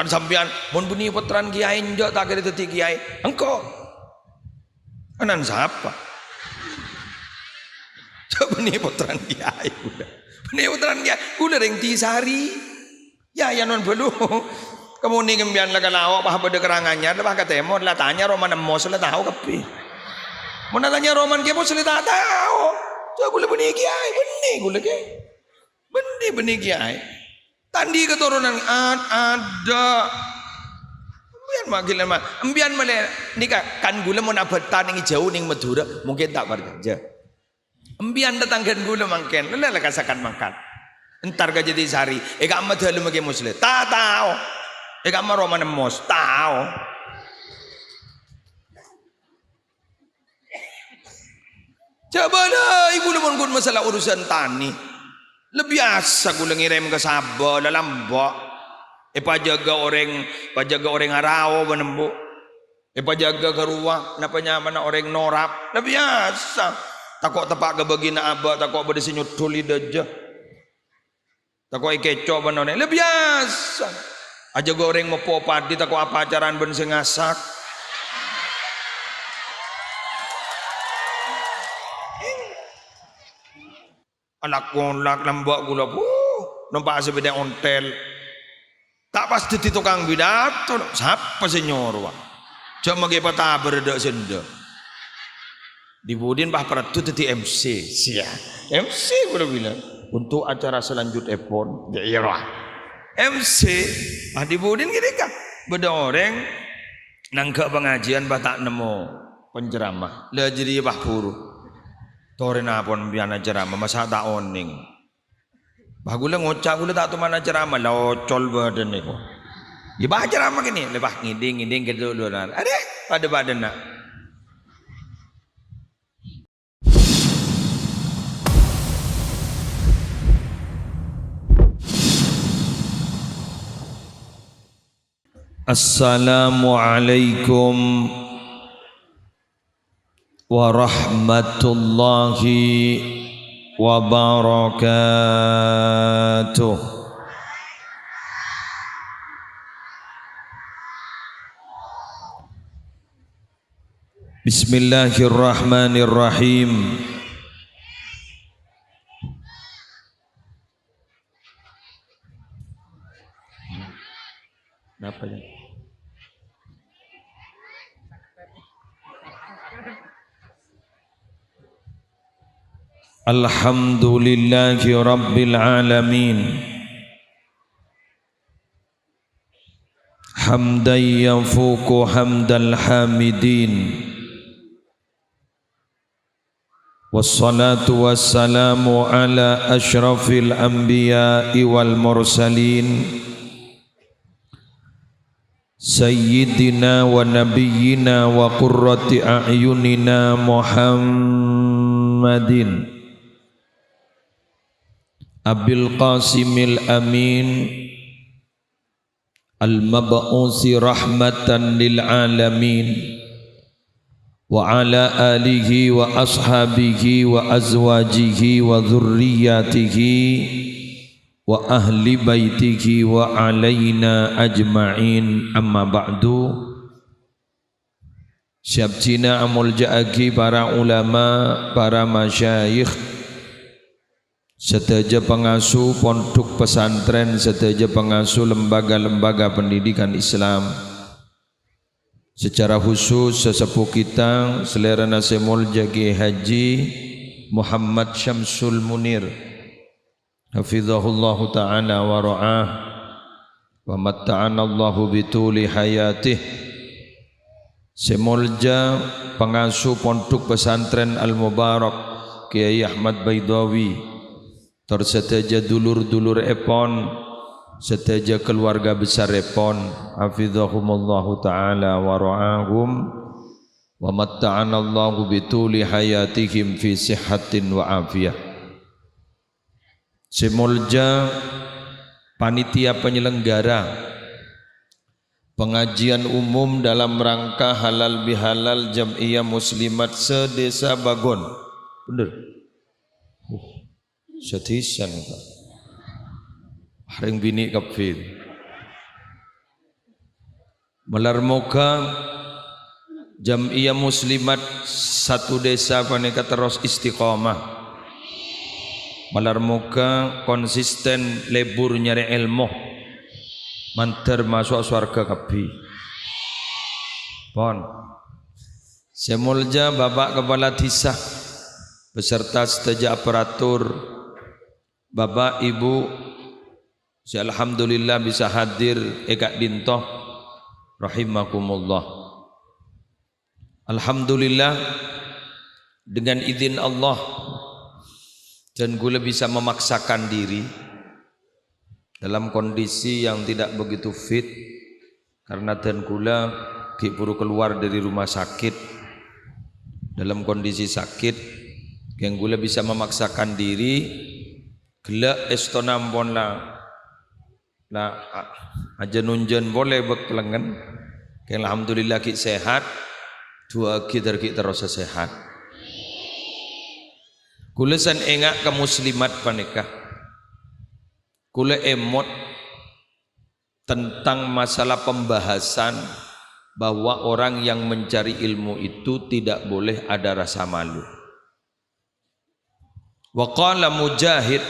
Kan sampean mun beni puteran kiai njok tak kira dadi kiai. Engko. Anan siapa? Coba beni puteran kiai udah. Beni puteran kiai udah ring tisari. Ya non belum. Kamu nih kembian laga lawak bah pada kerangannya dah bah ketemu lah tanya Roman emos lah tahu kepi. Mau tanya Roman kemo sudah tak tahu. Coba boleh beni kiai beni gula kiai. Beni kiai. Tandi keturunan ada. Ambian makilan mah. Ambian malah nikah kan gula mau nabatan yang jauh ning Madura mungkin tak berkerja. Ambian tetanggan gula mangken. Lelah kasakan makan. Entar gak jadi sari. Eka amat halu magi muslim. Tak tahu. Eka amat Roman emos tahu. Coba dah ibu lemon kun masalah urusan tani. Lebih biasa gula ngirim ke Sabah dalam bak. Pajaga orang Arau menembu. Pajaga ke ruang napa nyaman orang norap. Lebih biasa. Takut tepak ke bagina abah, takut berdisi nyutul lidah. Takut kecoh benone. Lebih biasa. Aja goreng mepo padi takut apa acaran ben sing ngasak. Anak kolak lambak gula nampak sepeda ontel tak pasti di tukang bidato siapa senyor wak cuma magi patah berdak senda di Budin bah peratu di MC sia MC gula bilang untuk acara selanjutnya pun daerah MC di Budin gini kan beda orang nangka pengajian bah tak nemu penceramah lah jadi bah puru Torena pun biana ceramah masa tak oning. Bagula ngocak gula tak tu mana ceramah locol badan ni ko. Di bah ceramah gini lebah ngiding gitu dulu lah. Ada pada badan nak. Assalamualaikum warahmatullahi wabarakatuh. Bismillahirrahmanirrahim. Kenapa ya? Alhamdulillahi rabbil alamin hamdan yafuku hamdal hamidin wassalatu wassalamu ala ashrafil anbiya'i wal mursalin sayyidina wa nabiyyina wa qurrati a'yunina Muhammadin Abil Qasimil Amin Al-Mab'usi rahmatan lil alamin wa ala alihi wa ashabihi wa azwajihi wa dhurriyyatihi wa ahli baitihi wa alaina ajma'in amma ba'du. Syabjina amul ja'agi para ulama, para masyayikh, sedaya pengasuh pondok pesantren, sedaya pengasuh lembaga-lembaga pendidikan Islam, secara khusus sesepuh kita selera nasemul jagi Haji Muhammad Syamsul Munir hafizahullahu ta'ala wa ra'ah wa matta'ana Allahu bituli hayatih. Semolja pengasuh pondok pesantren Al-Mubarak Kiai Ahmad Baidawi, terseteja dulur-dulur epon, seteja keluarga besar epon, hafizahumullahu ta'ala wa ra'ahum wa matta'ana Allahu bituli hayatihim fi sihhatin wa afiyah. Semolja panitia penyelenggara pengajian umum dalam rangka halal bihalal Jam'iyah Muslimat sedesa Bagon. Bener? Setisan Haring bini kapil. Melar moga Jam'iyah Muslimat satu desa paneka terus istiqomah. Melar moga konsisten lebur nyari ilmu. Mantar masuk surga kabeh. Pon. Semulja Bapak Kepala Desa beserta seteja aparatur, Bapak Ibu, alhamdulillah bisa hadir Eka Dinto rahimakumullah. Alhamdulillah dengan izin Allah dan gula bisa memaksakan diri dalam kondisi yang tidak begitu fit karena dan gula buru keluar dari rumah sakit dalam kondisi sakit yang gula bisa memaksakan diri gelak estonampon lah aja nunjen boleh beklengen alhamdulillah ki sehat dua kita terus sehat kula san engak ke muslimat panikah kula emot tentang masalah pembahasan bahwa orang yang mencari ilmu itu tidak boleh ada rasa malu. Wa qala Mujahid,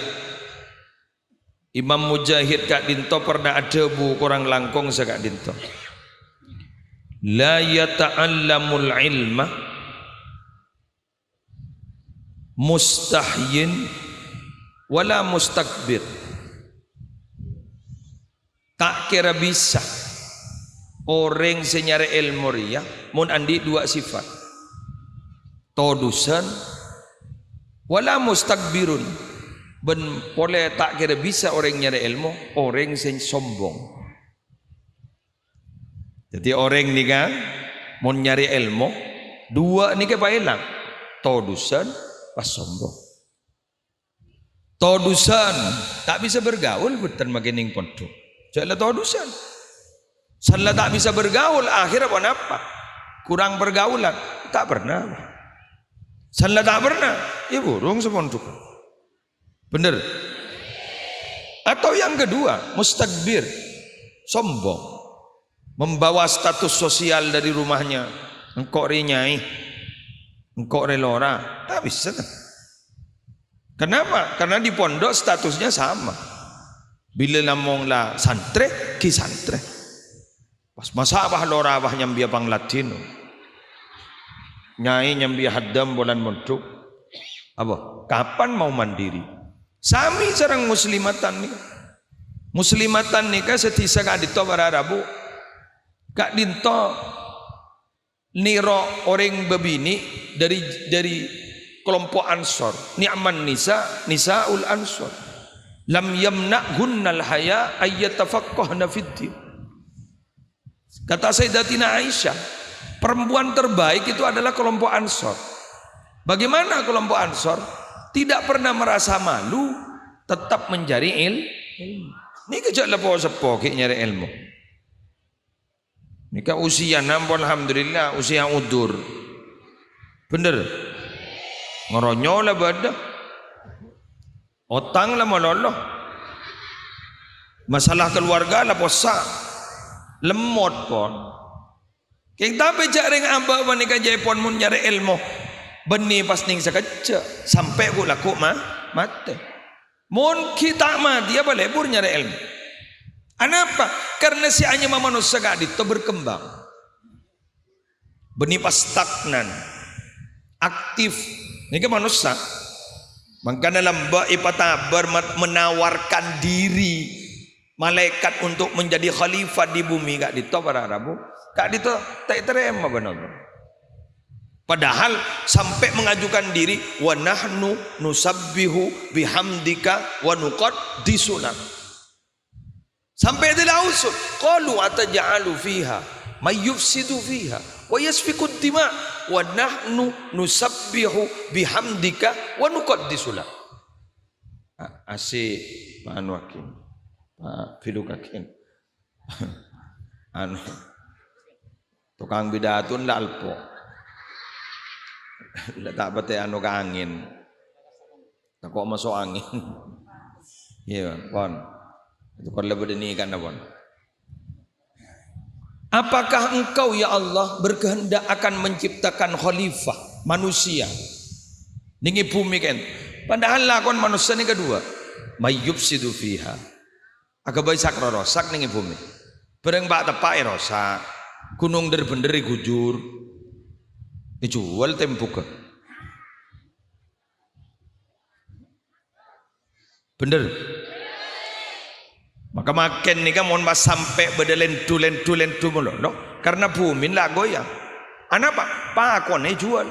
Imam Mujahid Kak Dinto pernah ada bu kurang langkung sekak Dinto. La yata'allamul ilma mustahyin wala mustakbir. Tak kira bisa orang senyara ilmu ria mun andi dua sifat. Todusan wala mustakbirun. Ben boleh tak kira bisa orang nyari ilmu, orang yang sombong. Jadi orang ni kan mau nyari ilmu, dua ni ke pailang, todusan pas sombong. Todusan tak bisa bergaul betul makining pondok. Jadi todusan. Salah tak bisa bergaul akhir apa? Kurang pergaulan, tak pernah. Salah tak pernah, ya burung sepondok. Bener. Atau yang kedua, mustakbir, sombong, membawa status sosial dari rumahnya. Engkau renyai, engkau relora, tak bisa. Kenapa? Karena di pondok statusnya sama. Bila namong lah santre, ki santre. Pas masa abah lora abah nyambia pang Latino, nyai nyambia haddam bulan mondok. Apa? Kapan mau mandiri? Sami sarang muslimatan nih. Muslimatan nih kan setisa Kak Dinto bararabu. Kak Dinto niro orang bebini dari kelompok Ansor. Ni'man nisaul Ansor. Lam yamna'hunnal haya ayyatafaqqahna fid-din. Kata Sayyidatina Aisyah, perempuan terbaik itu adalah kelompok Ansor. Bagaimana kelompok Ansor? Tidak pernah merasa malu, tetap mencari ilmu. Ini kejak lepo sepo nyari ilmu. Ini kan usia nampun alhamdulillah usia udur. Bener. Ngeronyolah badah. Otang lah maloloh. Masalah keluarga lah posa. Lemot pon. Kita pejak ring amba manika jepon mun nyari ilmu. Beni pas ning sekecek sampai ku laku mati. Mun kita mati apa lebur nyari ilmu. Kenapa? Karena si hanya manusia gak itu berkembang. Beni pas stagnan. Aktif. Ini kan manusia. Maka dalam ipatabar menawarkan diri malaikat untuk menjadi khalifah di bumi Kak Dito para Arabu. Kak Dito tak terima benar. Padahal sampai mengajukan diri wa nahnu nusabbihu bihamdika wa nuqaddisuna. Sampai tidak usul. Qalu ataj'alu fiha may yufsidu fiha wa yasfiku ad-dima wa nahnu nusabbihu bihamdika wa nuqaddisuna. Asik Pak Anwakin. Pak Fidukakin. Anu tukang bidatun la alpo. Tak bete anu ke angin. Tak kok masuk angin. Iya, pon. Itu kon lebih dini kan pon. Apakah engkau ya Allah berkehendak akan menciptakan khalifah manusia ning bumi kan? Padahal lakon manusia ni kedua, mayyubsidu fiha. Aga bae sak rosak ning bumi. Bareng pak tepak rosak. Gunung der-bener gujur. Dijual tempuke. Bener. Maka makin nih kan mohon mas sampai bedelentu mulu, no? Karena bumi lah goyang. Anak pak kone jual.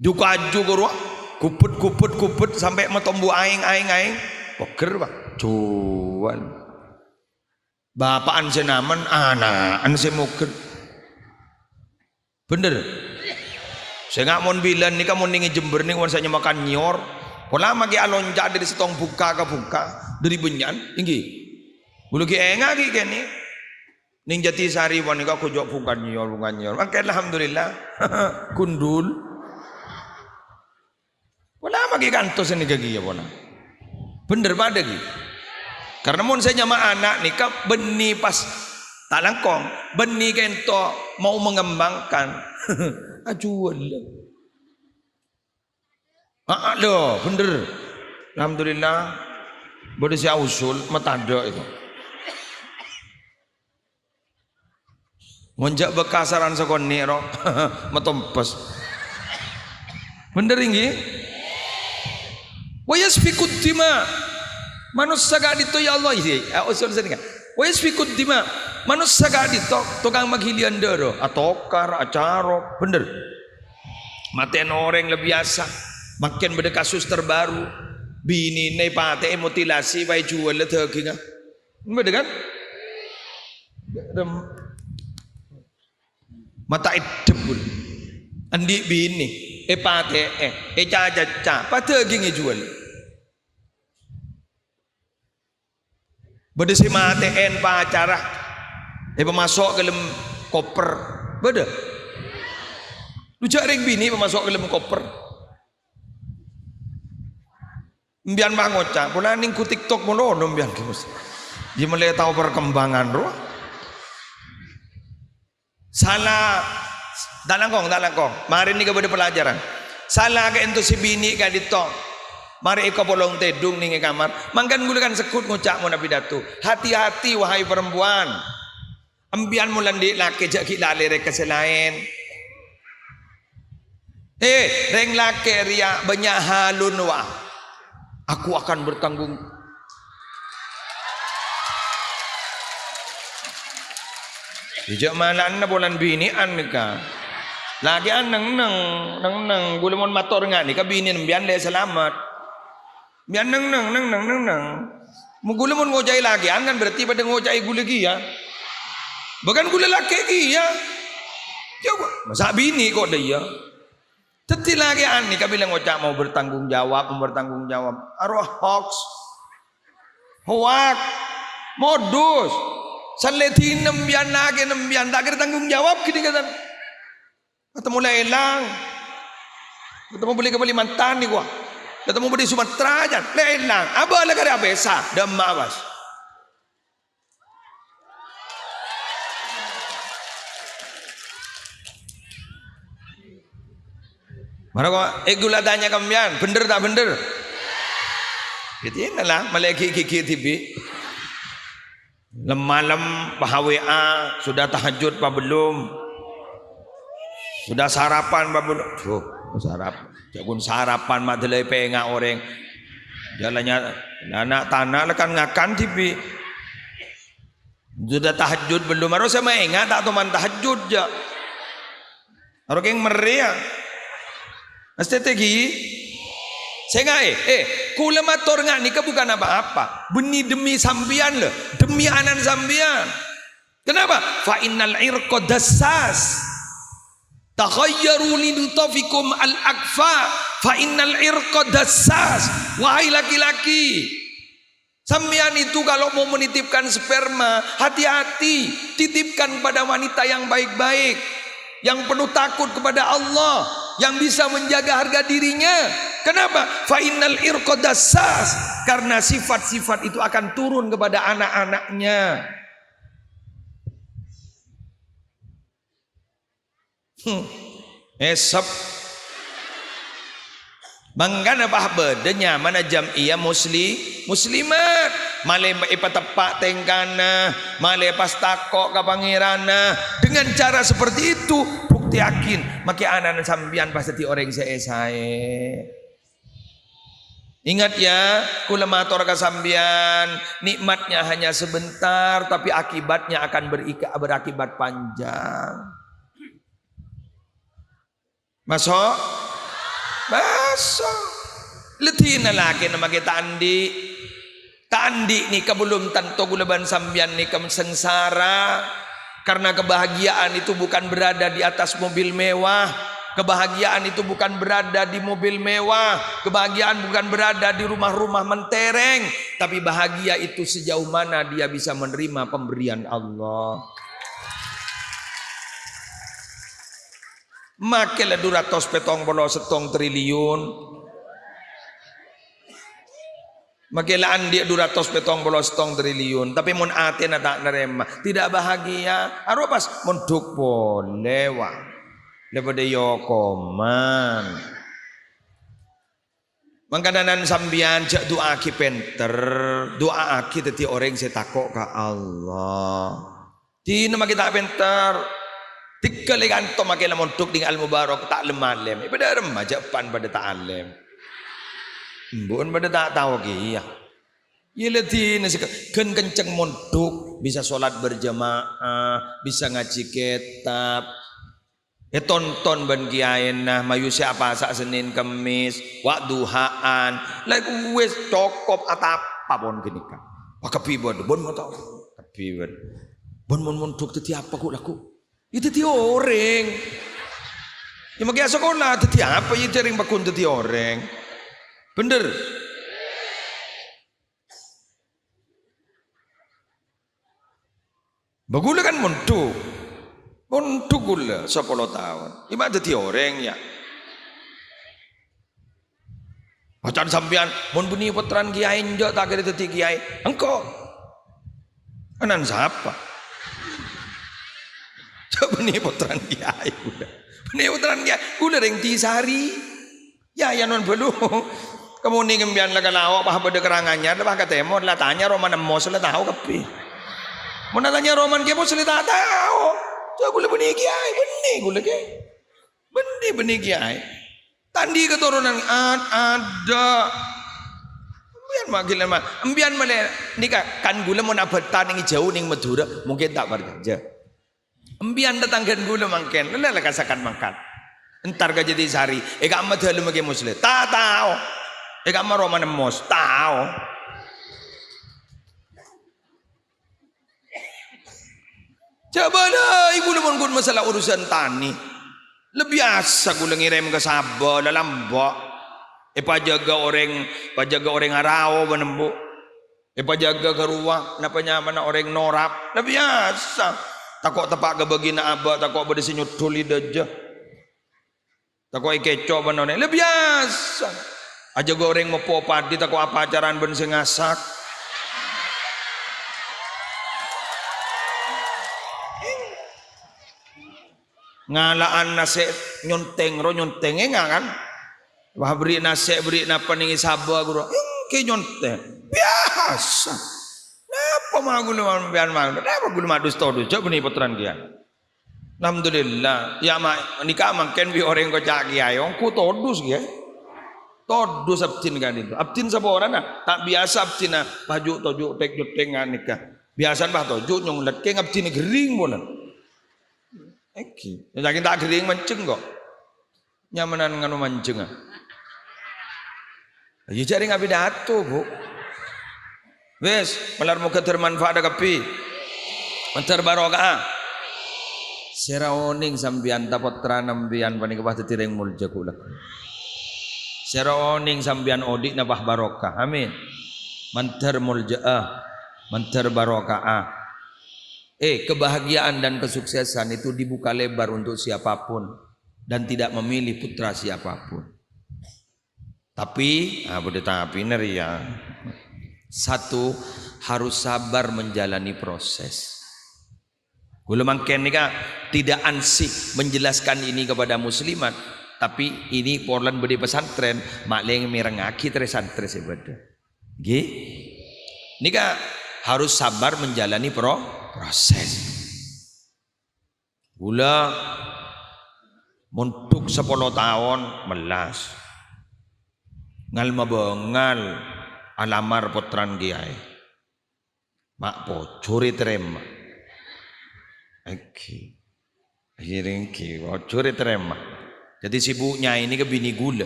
Jukaju guru, kuput sampai metombu aing. Poker pak, jual. Bapaan senaman, anak semuker. Bener. Saya nggak mau bilang nih kamu nih Jember nih wansanya makan nyor. Pola magi alonjak dari setong buka ke buka dari benyan tinggi. Bulu ki enga ki kene. Ning Jatisari wan ka kujok bukan nyor. Maka alhamdulillah kundul. Pola magi kantos ni gagi ya pola. Bener pada ki. Karena mun saya nyama anak nih ka beni pas tak langkong, beni kento mau mengembangkan. Ajual. Loh, bener. Alhamdulillah. Boleh saya usul metanda itu. Monjak bekasaran sekoni ro, metempes. Bener ini? Wa yasfikud dima. Manusia gadito ya Allah ini. Usul saya kan. Wa yasfikud dima. Manusia gadito tukang maghilian dero, atokar, acaro, bener. Maten orang lebih biasa. Makin beda kasus terbaru bini nei pate mutilasi bai jual le thegi nga beda kan mata idebul andi bini pate caca pa thegi ngi jual beda si mate en pacara pemasok ke lem koper beda lu jaring bini pemasok ke lem koper. Mbian bangoca, pula ning ku TikTok mulu mbian kimus. Dia mulai tahu perkembangan roh. Salah dalang kong. Mari ni kepada pelajaran. Salah ke ento si bini ka dito. Mari iko polong tedung ning kamar. Mangkan gulekan sekut ngucak mo na pidato. Hati-hati wahai perempuan. Ambian mulan di laki jak kilale rek keselain. Reng laki ria banyak halun wah. Aku akan bertanggung. Dijak malan na bulan binian nika. Lagi an nang gulamon motor nga nika bini mbian le selamat. Mbian nang. Mugulamon ngojai lagi an kan berarti pada ngojai gula gi ya. Bukan gula laki ya. Coba masa bini kok dia. Teti lagi ani kabilang ngocak mau bertanggung jawab. Arwah hoax, modus, saleti nembian tak kira tanggung jawab kini kata. Ketemu lelang, ketemu beli kembali mantan ni gua, ketemu beli Sumatera aja, lelang, abah lagi ada abesa, demak bas. Mana kau gula tanya kembian, bener tak bener? Gitu lah, malaki kiki TV. Malam PHWA sudah tahajud apa belum? Sudah sarapan apa belum? Jagun sarapan madelai pengak orang. Jalannya anak tanah lekan ngakan TV. Sudah tahajud belum? Harus sama ingat tak teman tahajud je. Harus yang meriah. Strategi saya nggak kula mator nggak nikah bukan apa-apa benih demi sambian loh demi anan sambian kenapa fa innal irqa dassas takhayyaru linutafikum al akfa fa innal irqa dassas wahai laki-laki sambian itu kalau mau menitipkan sperma hati-hati titipkan pada wanita yang baik-baik yang penuh takut kepada Allah yang bisa menjaga harga dirinya. Kenapa? Fa innal irqa dassas. karena sifat-sifat itu akan turun kepada anak-anaknya. Esap mangkana bah bedanya mana jam'iyah muslimat male ipatepak tengkana male pas takok ka pangirana dengan cara seperti itu bukti yakin make anak sambian pasti orang sae. Ingat ya, kula matur ka sambian, nikmatnya hanya sebentar tapi akibatnya akan berakibat panjang. Masuk? Masuk. Letina laki nama kita andi. Tandi ni kabulum tanto gulaban sambian ni kam sengsara. Karena kebahagiaan itu bukan berada di atas mobil mewah. Kebahagiaan itu bukan berada di mobil mewah. Kebahagiaan bukan berada di rumah-rumah mentereng. Tapi bahagia itu sejauh mana dia bisa menerima pemberian Allah. Makelah 270 triliun. Makelah andi 270 triliun. Tapi mun ate na tak nerema, tidak bahagia. Aropas munduk boleh wa. Daripada yokoman. Mangkananan sambian jak doa ki penter, doa aki teti orang saya takok ka Allah. Di nama kita penter. Tiga lekan to makin montuk dengan al-mubarak tak lemalem. Ibadah remaja pan pada tak alim. Mbun pada tak tahu kia. Ia letih nasi ken kenceng montuk bisa solat berjamaah, bisa ngaji kitab. Tonton ban kiain nah mayu siapa sak Senin Kamis, wak duhaan. Like wes cokop atapa pon gini kan. Wak kepibon mau tahu. Kepibon. Bon montuk teti apa ku laku? Itu ti orang. Yang magi sekolah teti apa ya jaring bakun teti orang. Bener. Bagula kan montuk. Montuk gula 10 tahun. Ima teti orang ya. Acan sampean mun beni putran kiai njo tak kira teti kiai. Engko. Anan siapa? Benih putran kiai udah. Benih putran kiai udah ring tisari. Ya non belum. Kamu nih kembian laga lawak bah pada kerangannya dah ketemu lah tanya Roman Emos lah tahu kepi. Mau tanya Roman Emos lah tak tahu. Coba gula benih kiai, benih gula kiai. Benih kiai. Tandi keturunan ada. Ambian makin lama. Ambian mana nikah kan gula mau nabetan yang jauh ning Madura mungkin tak berkerja. Embian datang ke gula mangken, lelah kasakan makan. Entar gak jadi sari. Eka amat halu magi muslim. Tak tahu. Eka amat Roman Emos. Tahu. Coba dah ibu lemon gun masalah urusan tani. Lebih biasa gula ngirim ke Sabah dalam bak. Pajaga orang arau menembu. Pajaga ke ruang. Napanya mana orang norap. Lebih biasa. Takut tepak ke bagina abah, takut pada senyutul lidah. Takut kecoh benar. Lebih biasa. Aja goreng mepo padi, takut apa ajaran ben sengasak. Ngalaan nasi nyonteng kan? Wah beri nasi beri napa nih sabah guru. Ke nyonteng biasa. Apa mah gula mambian mah? Kenapa gula madus todus? Coba nih putran kiai. Alhamdulillah. Ya mak nikah makan bi orang kau cak kiai. Aku todus kiai. Todus abtin kan itu. Abtin siapa orang nah? Tak biasa abtin nah. Baju tojuk tek jutengan nikah. Biasa bah tojuk nyong lekeng abtin gering bolan. Eki. Jadi tak gering mancing kok. Nyamanan nganu mancing ah. Ya cari ngapi datu bu. Wes, melar muka termanfaat kapi. Mentar barokah. Seraoning sambian dapat tranambian panik bah tetireng mulja kula. Seraoning sambian odik nabah barokah. Amin. Mentar muljaah, mentar barokah. Kebahagiaan dan kesuksesan itu dibuka lebar untuk siapapun dan tidak memilih putra siapapun. Tapi, tapi ya. Satu, harus sabar menjalani proses. Kula mangken nika tidak ansih menjelaskan ini kepada muslimat, tapi ini porlan bedi pesantren makleng mirengaki tre santri sebeda. Nggih. Nika harus sabar menjalani proses. Kula muntuk 10 tahun melas. Ngal mabengal alamar potran kiai. Mak pocuri terima. Oke. Akhirnya pocuri terima. Jadi sibuknya ini ke bini gula.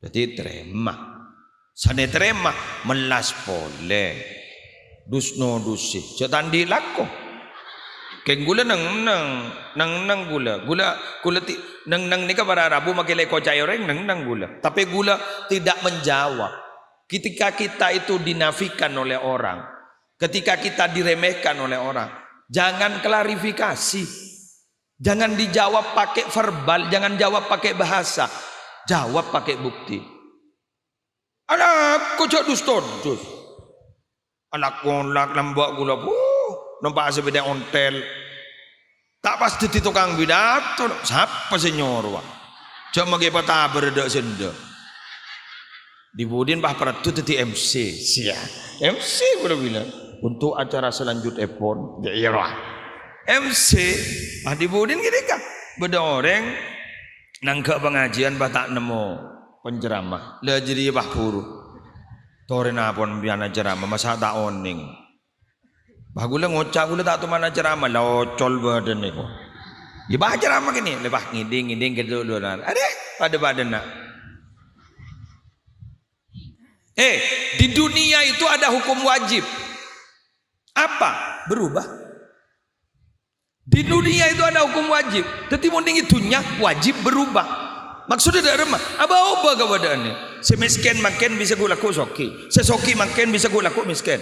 Jadi terima. Sana terima melas pole. Dusno dusi. Jatandi lako. Keng gula nang gula nang ni ka para Rabu makilay ko cayoreng nang gula. Tapi gula tidak menjawab. Ketika kita itu dinafikan oleh orang, ketika kita diremehkan oleh orang, jangan klarifikasi, jangan dijawab pakai verbal, jangan jawab pakai bahasa, jawab pakai bukti. Anak kocok dus, anak kolak lambak gula nampak sepeda ontel tak pasti di tukang bidato siapa senyor wa cuma magi patah berdak senda dibudin bah peratu di MC sia MC gula bilang untuk acara selanjutnya pun daerah MC dibudin gini kan beda orang nangka pengajian bah tak nemu penceramah lah jadi bah puru torena pun biana ceramah masa tak oning. Bagula ngocak gula tak tu mana ceramah locol badan ni ko. Dia bah ceramah gini, lepas ngiding gitu dolar. Ada pada badan nak. Di dunia itu ada hukum wajib. Apa? Berubah. Di dunia itu ada hukum wajib. Tapi mending itunya wajib berubah. Maksudnya ada remah. Apa keadaan ni? Semiskin makin bisa gula laku soki. Sesoki makin bisa gula laku miskin.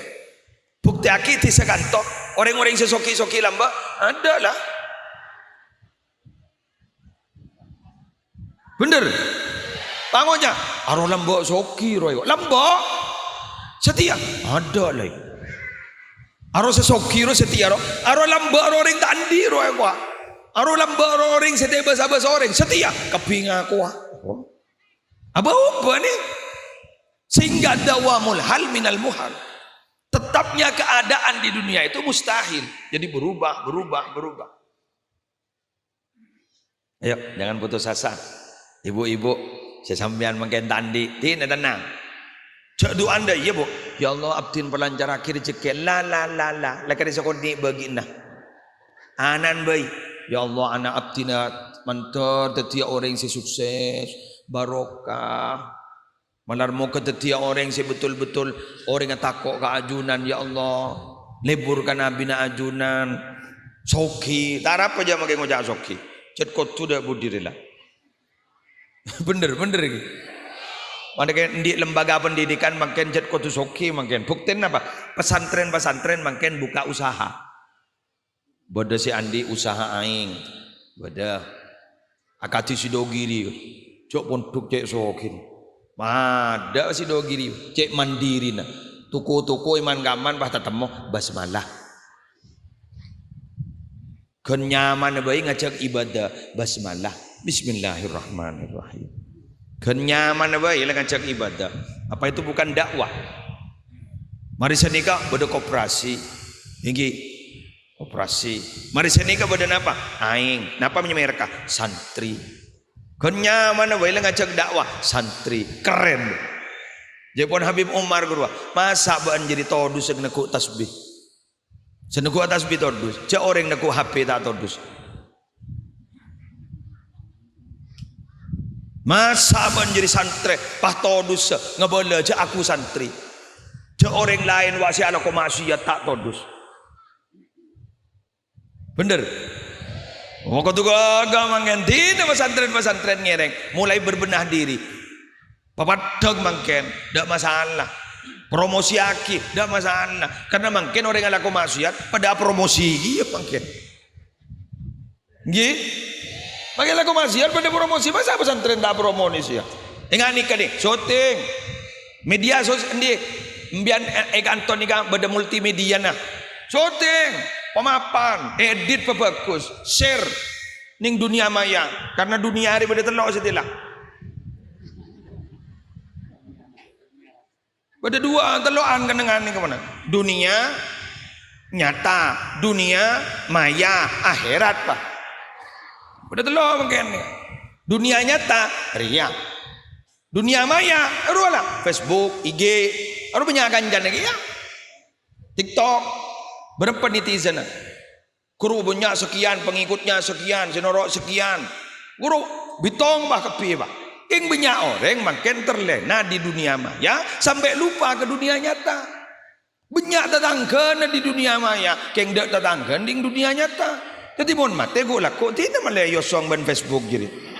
Bukti aki di sekantok orang-orang sesoki-soki lamba ada lah. Bener. Tangonya aro lamba soki roy. Lamba setia ada lah. Aro sesoki ro setia ro. Aro lamba aro orang tandi roy gua. Aro lamba aro orang setia bahasa orang setia kepinga aku. Apa ni? Sehingga dawamul hal minal muhal. Tetapnya keadaan di dunia itu mustahil. Jadi berubah. Ayo, jangan putus asa. Ibu-ibu, sesambian makin tandi, tidak tenang. Cak doa anda, ya bu. Ya Allah, abdin pelancar akhir rezeki. La. Lekari sekoni begina. Anan bayi. Ya Allah, anak abdina mentor, tetia orang si sukses, barokah. Malar mau ketetia orang yang betul-betul orang yang takut ke ajunan ya Allah leburkan abina ajunan soki tarap aja makin ngojak soki cet kotu dah budirilah bener gitu mana kan di lembaga pendidikan makin cet kotu soki makin buktiin apa pesantren makin buka usaha bodoh si Andi usaha aing bodoh akati si dogiri cok pun cek soki ada si dogiri cek mandiri na tuku iman gaman bah tatemo basmalah kenyaman bayi ngajak ibadah basmalah bismillahirrahmanirrahim kenyaman bayi ngajak ibadah apa itu bukan dakwah mari senika beda koperasi tinggi koperasi mari senika beda napa aing napa menyemerka santri kenyaman bayi ngajak dakwah santri keren Jepun Habib Umar guru masa ban jadi todus senekuk tasbih todus cak orang nekuk HP tak todus masa ban jadi santri pah todus ngebola cak aku santri cak orang lain wasi ala maksiat tak todus bener kau agama ganti nama pesantren ngereng mulai berbenah diri papadog mangken tidak masalah promosi aki tidak masalah karena mungkin orang yang laku maksiat pada promosi iya mangken gih pakai laku maksiat pada promosi masa pesantren tidak promosi ya ingat nikah nih syuting media sosial Mbian kantor ni kan beda multimedia nah. Syuting, pemapan, edit bagus, share ning dunia maya. Karena dunia hari beda telok setilah. Beda dua telokan kenangan ni kemana? Dunia nyata, dunia maya, akhirat pak. Beda telok mungkin. Dunia nyata, ria. Dunia maya, arulah Facebook, IG, aru banyak ganjan lagi ya. TikTok, berapa netizen? Guru banyak sekian, pengikutnya sekian, senorok sekian. Guru bitong bah kepi bah. Ing banyak orang makin terlena di dunia maya sampai lupa ke dunia nyata. Banyak tetangga di dunia maya, keng dak tetangga di dunia nyata. Jadi mon mate go laku tidak malah yosong ban Facebook jadi.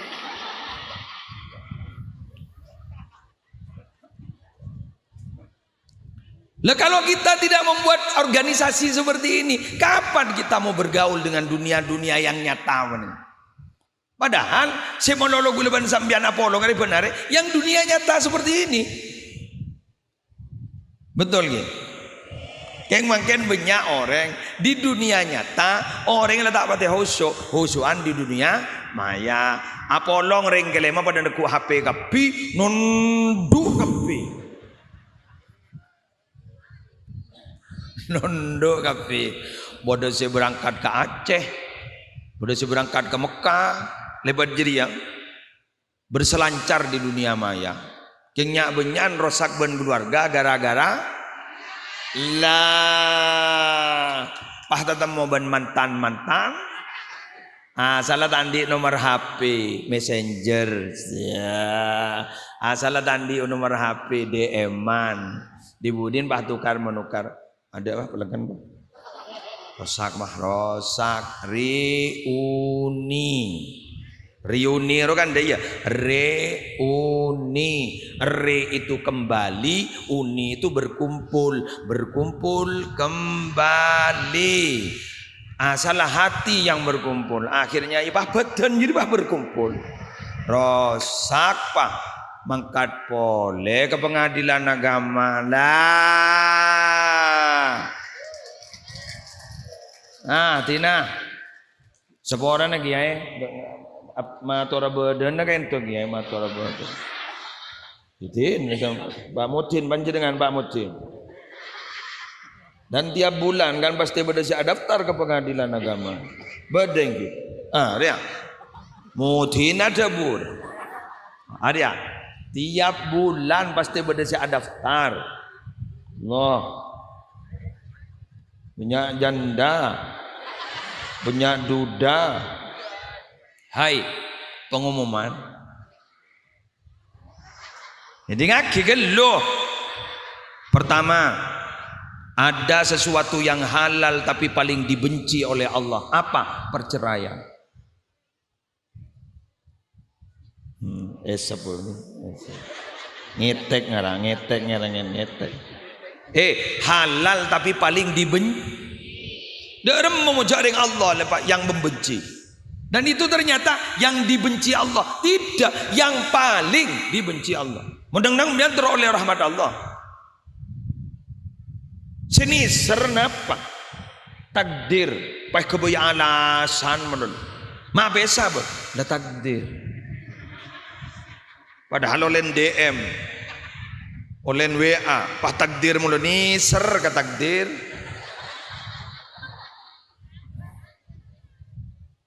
Lah kalau kita tidak membuat organisasi seperti ini, kapan kita mau bergaul dengan dunia-dunia yang nyata? Padahal saya monolog leban sambian Apollo kali benar, yang dunia nyata seperti ini. Betul gitu. Yang makin banyak orang di dunia nyata, orang yang tak pati husuan di dunia maya. Apollo ngering kelema pada neku HP kapi, nunduk kapi. Nunduk kapi. Bodoh saya berangkat ke Aceh, bodoh saya berangkat ke Mekah, lebat jeriang, berselancar di dunia maya. Kengnya benyan rosak ben keluarga gara-gara lah pah tetemu ben mantan salah tandi nomor HP messenger ya salah tandi nomor HP DM-an dibudin pah tukar menukar ada apa pelekan Pak rosak mah rosak reuni itu kan dia reuni itu kembali uni itu berkumpul kembali salah hati yang berkumpul akhirnya ipah badan jadi bah berkumpul rosak pak mangkat pole ke pengadilan agama lah Tina seporang lagi ya matora badan nak entuk ya matora badan. Idin Pak Mudin banjir dengan Pak Mudin. Dan tiap bulan kan pasti berdasar daftar ke pengadilan agama. Badeng gitu. Dia. Mudin ada bur. Dia. Tiap bulan pasti berdasar daftar. Allah. Banyak janda. Banyak duda. Hai pengumuman. Jadi ngaki geluh. Pertama, ada sesuatu yang halal tapi paling dibenci oleh Allah. Apa? Perceraian. Ngetek ngarang. Halal tapi paling dibenci. Derem memuja dengan Allah yang membenci. Dan itu ternyata yang dibenci Allah, tidak yang paling dibenci Allah. Mudah-mudahan dia teroleh rahmat Allah. Sini serenapa takdir, pai kebaya alasan menurut. Ma biasa ber, dah takdir. Padahal olen DM, olen WA, pah takdir mulu ni ser ke takdir.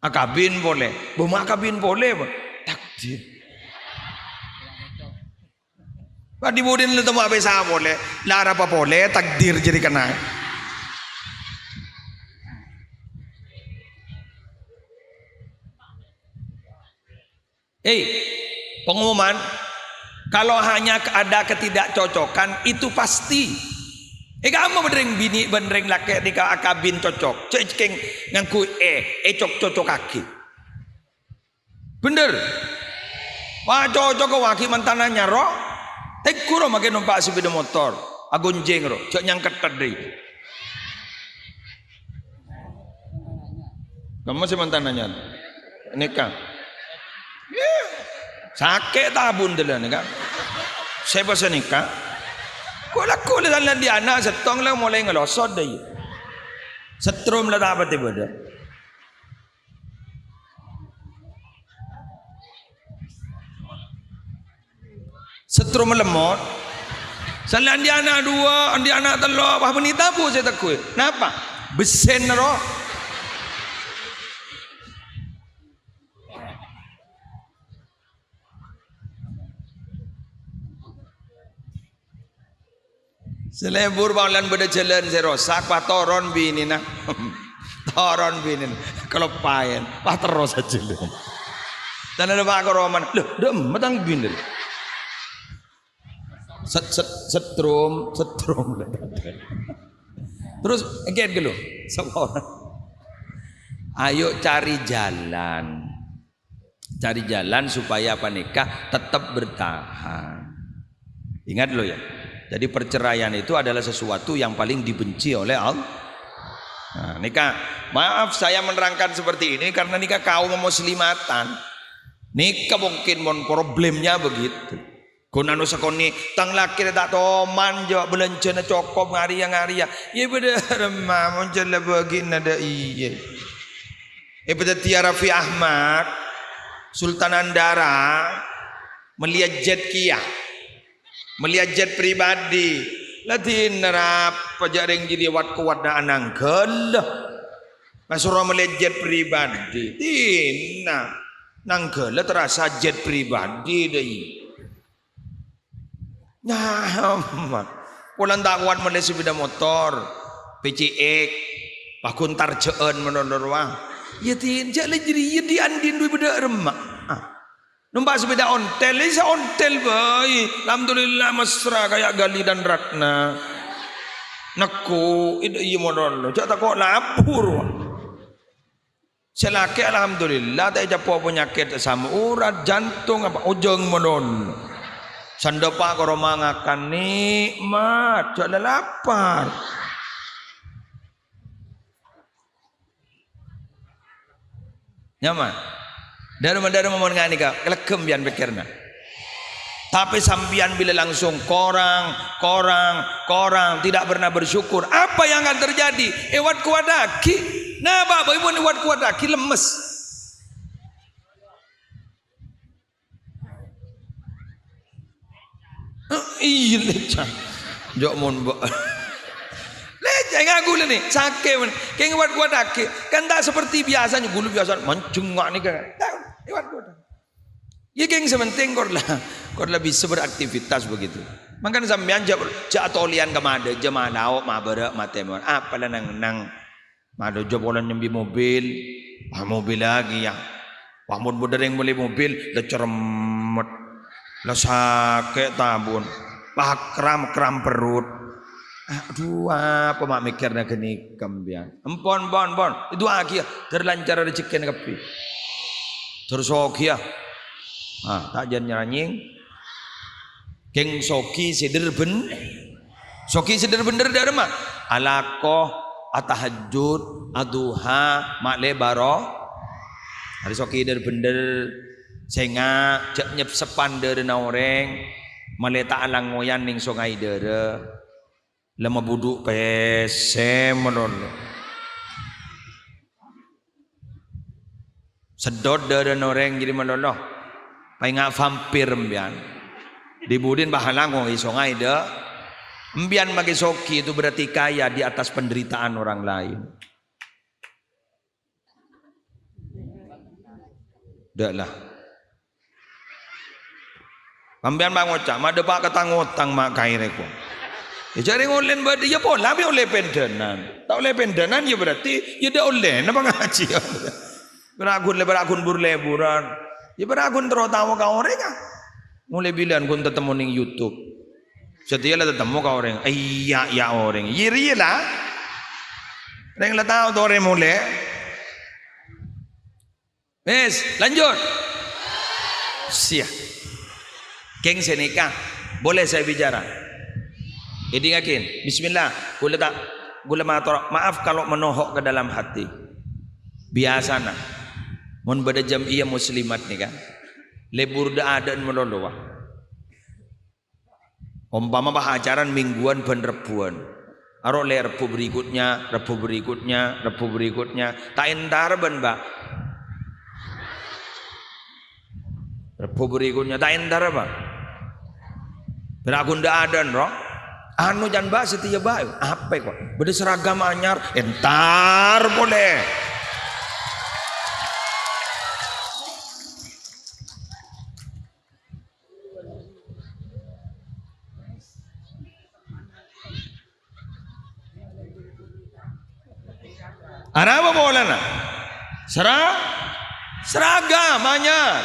Akabin boleh, buma akabin boleh, takdir. Padi budin lu temu apa sah boleh, lara apa boleh, takdir jadi kena. Pengumuman, kalau hanya ada ketidakcocokan itu pasti. Kamu benereng bini benereng laki di akabin cocok, cekeng ngangku cocok kaki. Bener. Wah cocok ke waki mantananya roh. Tekuro makin numpak sepeda motor, agonjeng roh, cok nyangket tadi. Kamu si mantananya nikah. Sakit tabun dulu nikah. Saya pasal nikah. Kok laku lah dalam dia anak setong lah mulai ngelosot dah. Setrum lah tak apa tiba dah. Setrum melemot. Salah dia anak dua, dia anak telur, apa ni tapu saya takut. Kenapa? Besen roh. Selebur bawalan pada jalan saya rosak, pak toron bini nak, toron bini. Kalau payen, pak terus saja lu. Dan ada pak roman, loh, dem, matang bini. Setrum. Terus again dulu, semua orang. Ayo cari jalan supaya apa nikah tetap bertahan. Ingat lo ya. Jadi perceraian itu adalah sesuatu yang paling dibenci oleh Allah. Nah, nikah, maaf saya menerangkan seperti ini karena nikah kaum muslimatan. Nikah mungkin problemnya begitu. Kunanu sekoni tang laki tak toman jo belanjana cokop ngaria. Ye bener mah muncul begini ada iye. Pada Tia Raffi Ahmad Sultan Andara melihat jet Kia. Melihat jet pribadi latin apa jaring jadi kuat na anang gelah masura melihat jet pribadi tina nang gelah terasa jet pribadi deh nah pulang tak kuat melihat sepeda motor PCX pakuntar jeun menonor wah ya tin jadi di andin dua beda remak numpak sepeda ontel, ini ontel baik. Alhamdulillah mesra kayak Gali dan Ratna. Neku, itu iya modal. Cak tak kok lapur. Selaki alhamdulillah tak ada penyakit sama urat, jantung apa ujung modal. Sandopa kalau mangakan nikmat, cak lapar. Nyaman. Dari mau ngani kau, kelem bian pikirna. Tapi sambian bila langsung korang, tidak pernah bersyukur. Apa yang akan terjadi? Ewat kuadaki, nah bapak ibu ewat kuadaki lemes. Iya lecah, jok mon bo. Lecah ngaku ni, sakit man. Keng ewat kuadaki, kan tak seperti biasanya. Gulu biasa mencungak ni kan. Lewat kota. Ya geng sementing korla bisa beraktivitas begitu. Makanya sampean jak tolian ke made jema lauk ma berak matemon. Apalah nang made jobolan nyembi mobil. Wah mobil lagi ya. Wah mun bodering beli mobil da ceremet. La sakit tabun. Wah kram perut. Aduh apa mak mikirna geni kambian. Empon itu lagi ya terlancar rezeki kepi. Terus soki ya, tak jangan nyeranying. Keng soki seder bener dari mah. Alakoh, atahajud, aduha, makle baro. Hari soki seder bener, senga, cek nyep sepan dari naoreng, maleta alang ngoyan ning sungai dere, lama buduk pese menon. Sedot dan orang jadi menoloh, paling vampir mbian. Dibudin bahalang ngoi songai de, mbian bagi soki itu berarti kaya di atas penderitaan orang lain. Dak lah. Pambian bangocak, mada pak ketangotang mak kaireko. Ya cari ngolen badi ya pola bi oleh pendenan. Tak oleh pendenan ya berarti ya dak oleh napa ngaji. Beragun burleburan. Ya beragun terutama kau orang kan. Mulai bilang kun tetemu ning YouTube. Setia lah tetemu kau orang. Iya ya orang. Iya lah. Orang lah tahu tu orang mulai. Yes, lanjut. Siap. Keng senikah. Boleh saya bicara? Ini yakin. Bismillah. Gula maaf kalau menohok ke dalam hati. Biasa nak. Mun pada jam iya muslimat ni kan lebur da adan melolowa Umpama ajaran mingguan ben rebuan. Aro le rebu berikutnya, rebu berikutnya, rebu berikutnya. Tak entar ben, Mbak. Rebu berikutnya tak entar apa? Ben aku ndak ada, Bro. Anu jan Mbak setia bae. Apa kok? Beda seragam anyar, entar boleh. Ana apa boleh na? Seragam anyar.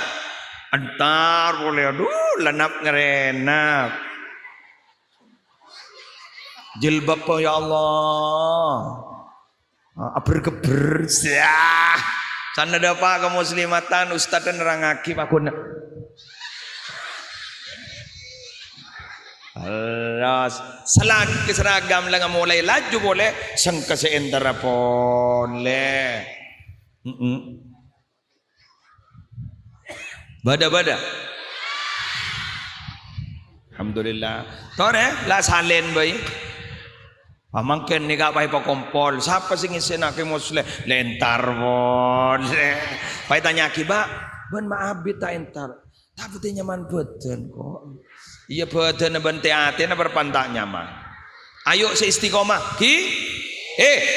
Entar boleh. Aduh, lenap ngerenap. Jilbab ya Allah. Aber-geber. Sana dapat ke muslimatan ustaz dan nerangaki Pak Guna. Allah, selagi seragam lah mulai laju boleh, sangka seentara boleh. Bada. Alhamdulillah. Tore lah salen bayi. Pamangken ni kak pai pa kompol. Siapa sih ngisi nak muslim? Lentar boleh. Pai tanya akibat. Ben maabit tak entar. Tapi tu nyaman betul kok. Iya betul na bente ate na berpantak nyaman. Ayo seistiqomah.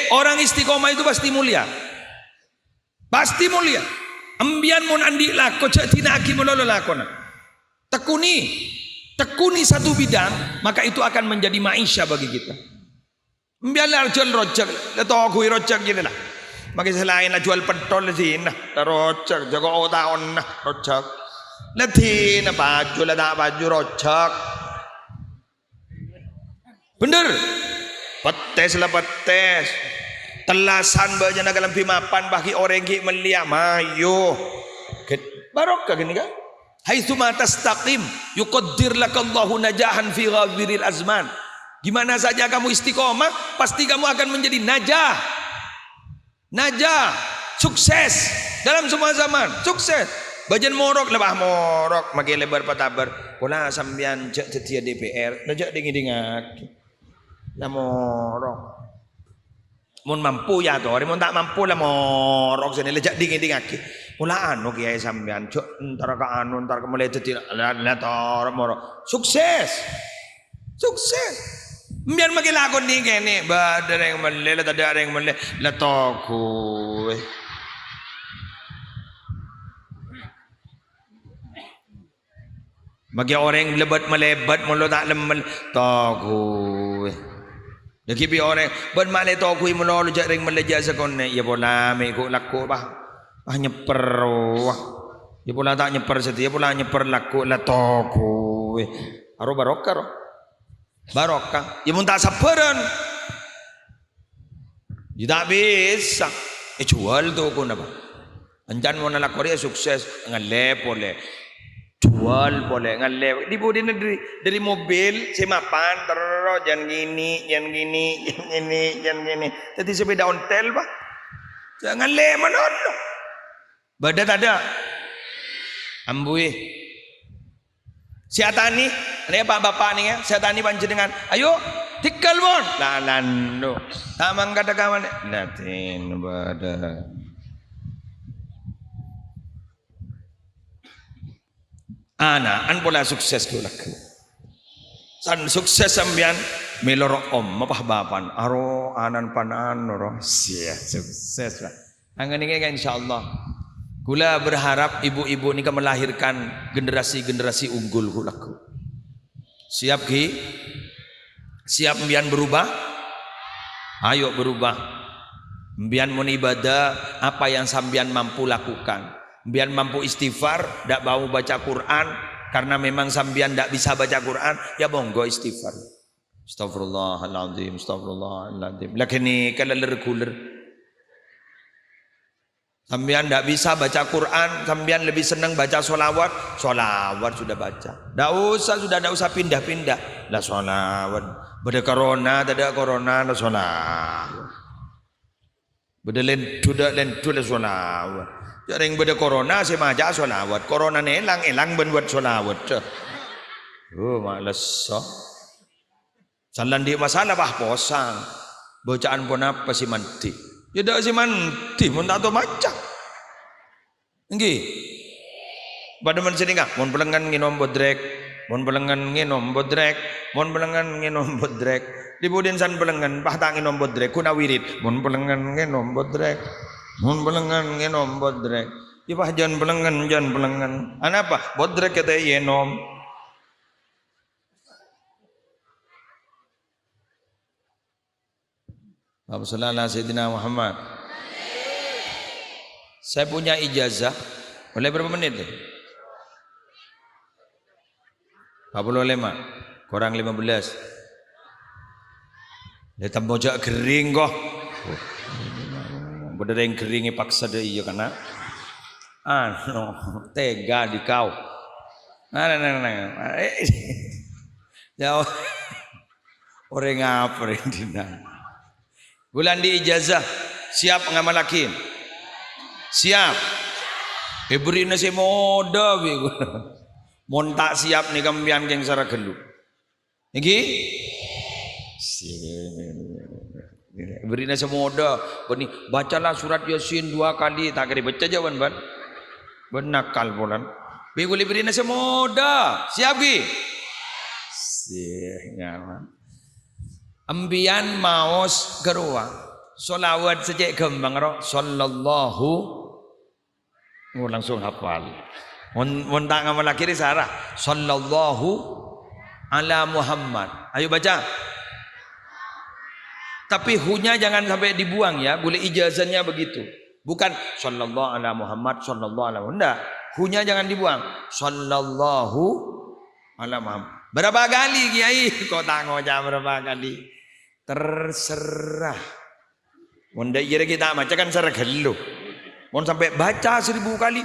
Orang istiqomah itu pasti mulia. Pasti mulia. Ambian mun andi lako cak tina aki melolo lakona. Tekuni satu bidang, maka itu akan menjadi maisha bagi kita. Ambian jual rojak, leto kui rojak gini lah. Maka selain lah jual pentol sini nah, rojak, jago otaon nah rojak. Letih na baju lah tak baju rojak. Bener. Petes lah petes. Telasan baca nak dalam pimapan bagi orang yang melihat mayo. Barokah gini kan? Haitsu ma tastaqim yuqaddir lakallahu najahan fi ghafiril azman. Gimana saja kamu istiqomah, pasti kamu akan menjadi najah, sukses dalam semua zaman, sukses. Bajan morok lebah morok, makin lebar patabar. Pola sambian jak tetia DPR, najak dingin-dingin. Lah morok. Mun mampu ya to, mun tak mampu lah morok sini lejak dingin aki. Mula anu kiai sampean, cok entar ka anu entar ka mulai tetir lah tor morok. Sukses. Biar makin lakon ni kene, badar yang mele lah tak ada yang mele lah toku. Bagi orang yang melebat mulu tak lemel toku. Jadi bi orang bermakna tu aku imulol jaring meleja sekone ya bola meko laku bah nyeper wah ya bola tak nyeper setia bola nyeper laku la toku aro barokah ya mun tak sabaran ya tak bisa jual tu aku napa anjan mau nak Korea sukses ngalep boleh jual boleh ngalep di budi dari mobil semapan terus jangan gini jadi sepeda ontel bah jangan ngalep mana badat ada ambui siatani ini bapak ni ya siatani panjenengan ayo tikal mon lalando tamang kata kawan latin badat an pola sukses ko laku san sukses sambian meloro mapahbapan aro anan panan ro sia sukses lah angan ini kan insyaallah kula berharap ibu-ibu ni kan melahirkan generasi-generasi unggul ku laku siap mbian berubah ayo berubah mbian mun ibadah apa yang sambian mampu lakukan. Biar mampu istighfar, tak mau baca Quran karena memang sambian tak bisa baca Quran, ya monggo istighfar. Astagfirullahaladzim. Lakini kalau reguler, sambian tak bisa baca Quran, sambian lebih senang baca solawat sudah baca. Tak usah pindah-pindah. Lah solawat. Beda corona, tak ada corona, lah solawat. Beda lentu lah solawat. Jaring beda corona saya maja solawat. Corona ni elang ben buat solawat. Malas so. Salan di masalah bah posang. Bacaan pun apa si mandi? Ya dak si mandi mun tak tahu macam. Nggih. Pada men sini kah? Mun pelengan nginom bodrek, mun pelengan nginom bodrek, mun pelengan nginom bodrek. Di budin san pelengan bah tak nginom bodrek kuna wirid. Mun pelengan nginom bodrek. Mun pelengan nginom bodrek. Ya bah jangan pelengan. Ana apa? Bodrek kata yenom. Allahumma Sayyidina Muhammad. Saya punya ijazah. Boleh berapa menit? 45 kurang 15. Dia tambojak kering kok. Bener yang keringi paksa deh iya karena tega di kau. Jauh orang ngapa orang dina. Bulan di ijazah siap ngamalakin. Siap. Beri nasi moda bigo. Mon tak siap nih kambian geng sara gelu. Iki? Beri nasi moda. Beni bacalah surat Yasin 2 kali tak kira baca jawan ban. Benakal bulan. Bigo beri nasi moda. Siap gi? Ngaman. Ambian maos gerua. Solawat sejak gembang ro. Sallallahu. Langsung hafal. Mun tak ngamal akhir sarah sallallahu ala Muhammad. Ayo baca. Tapi hunya jangan sampai dibuang ya. Boleh ijazahnya begitu. Bukan sallallahu ala Muhammad sallallahu ala Muhammad. Enggak. Hunya jangan dibuang. Sallallahu ala Muhammad. Berapa kali Kiai? Kok tak ngocah berapa kali? Terserah. Mun dak kira kita baca kan sarah gelu. Mun sampai baca 1000 kali.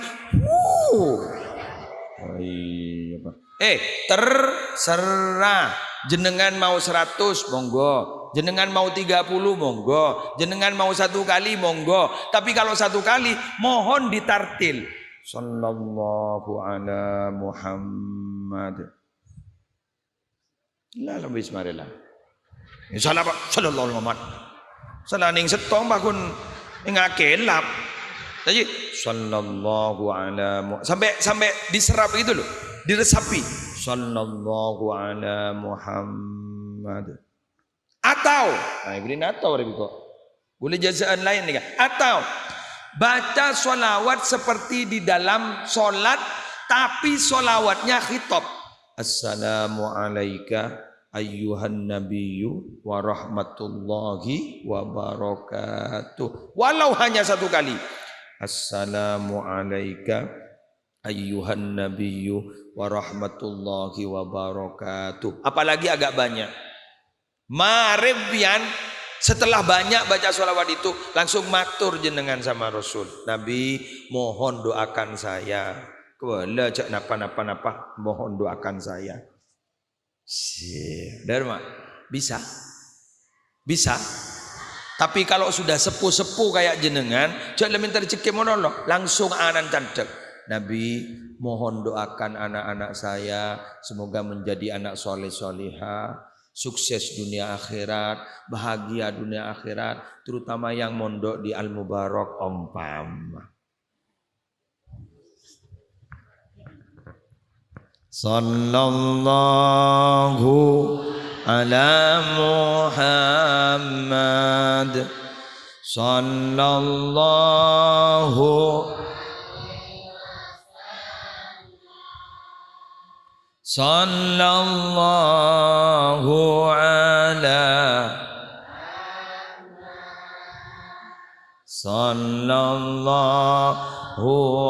Terserah. Jenengan mau 100 monggo, jenengan mau 30 monggo, jenengan mau 1 kali monggo. Tapi kalau 1 kali mohon ditartil. Sallallahu ala Muhammad. La bismillah. Salah Pak, sallallahu alaihi Muhammad. Salah ning setong bakun ngakelap. Jadi sallallahu ala sampai diserap gitu loh, diresapi sallallahu ala Muhammad. Atau ini atau kok boleh jazaan lain nih kan? Atau baca sholawat seperti di dalam sholat tapi sholawatnya khitab. Assalamu alayka ayyuhan nabiyyu wa rahmatullahi wa barakatuh. Walau hanya 1 kali. Assalamu alayka ayyuhan nabiyyu wa rahmatullahi wa barakatuh. Apalagi agak banyak. Maribian setelah banyak baca sholawat itu langsung matur jenengan sama Rasul. Nabi mohon doakan saya. Kewala cak napa mohon doakan saya. Dharma bisa. Bisa. Tapi kalau sudah sepuh-sepuh kayak jenengan, jangan minta rezeki monolog, langsung anan candek. Nabi mohon doakan anak-anak saya semoga menjadi anak soleh soleha, sukses dunia akhirat, bahagia dunia akhirat, terutama yang mondok di Al Mubarak umpama. Sallallahu ala Muhammad sallallahu ala sallallahu